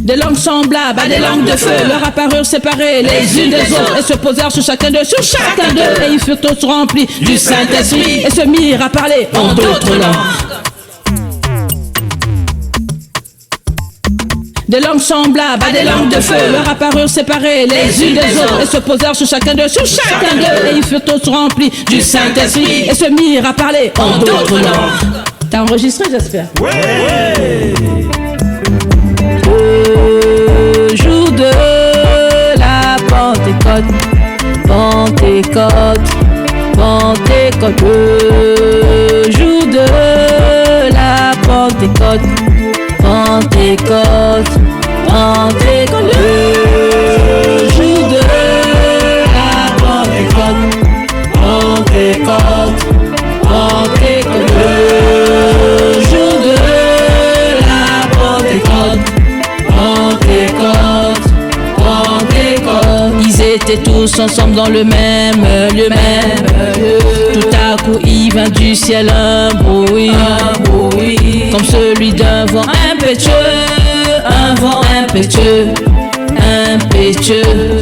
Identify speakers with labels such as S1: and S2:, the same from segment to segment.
S1: Des langues semblables à des langues de feu leur apparurent séparées les unes des autres et se posèrent sur chacun d'eux, et ils furent tous remplis du Saint-Esprit et se mirent à parler en d'autres langues. Des langues semblables à des langues de feu leur apparurent séparées les unes des autres et se posèrent sur chacun d'eux, et ils furent tous remplis du Saint-Esprit et se mirent à parler en d'autres langues. T'as enregistré, j'espère?
S2: Ouais.
S1: Le jour de la Pentecôte, Pentecôte, Pentecôte. Le jour de la Pentecôte, Pentecôte, Pentecôte. Le jour de la Pentecôte, Pentecôte, Pentecôte. Le jour de la Pentecôte, Pentecôte, Pentecôte. Ils étaient tous ensemble dans le même lieu, Tout à coup il vint du ciel un bruit, comme celui d'un vent impétueux, un vent impétueux, impétueux,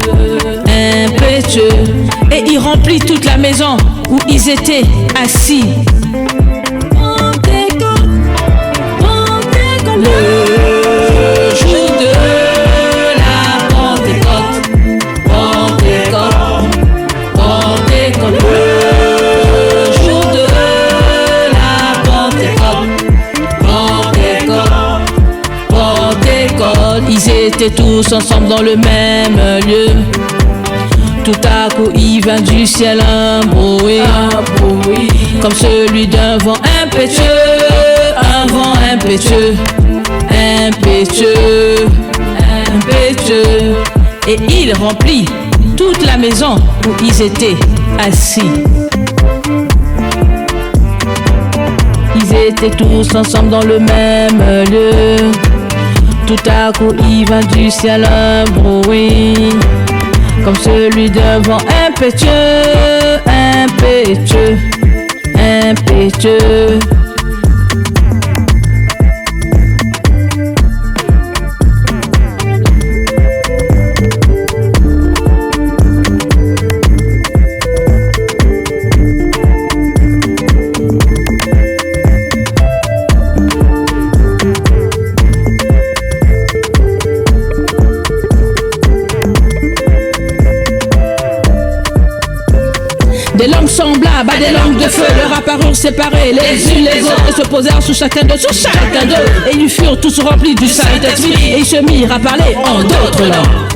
S1: impétueux. Et il remplit toute la maison où ils étaient assis. Le jour de la Pentecôte, Pentecôte, Pentecôte. Le jour de la Pentecôte, Pentecôte, Pentecôte. Ils étaient tous ensemble dans le même lieu. Tout à coup il vint du ciel un bruit, comme celui d'un vent impétueux, un vent impétueux, impétueux, impétueux. Et il remplit toute la maison où ils étaient assis. Ils étaient tous ensemble dans le même lieu. Tout à coup il vint du ciel un bruit, comme celui d'un vent impétueux, impétueux, impétueux. Des langues semblables à des langues de feu leur apparurent séparées les unes les autres et se posèrent sur chacun d'eux, et ils furent tous remplis du Saint-Esprit et ils se mirent à parler en d'autres langues.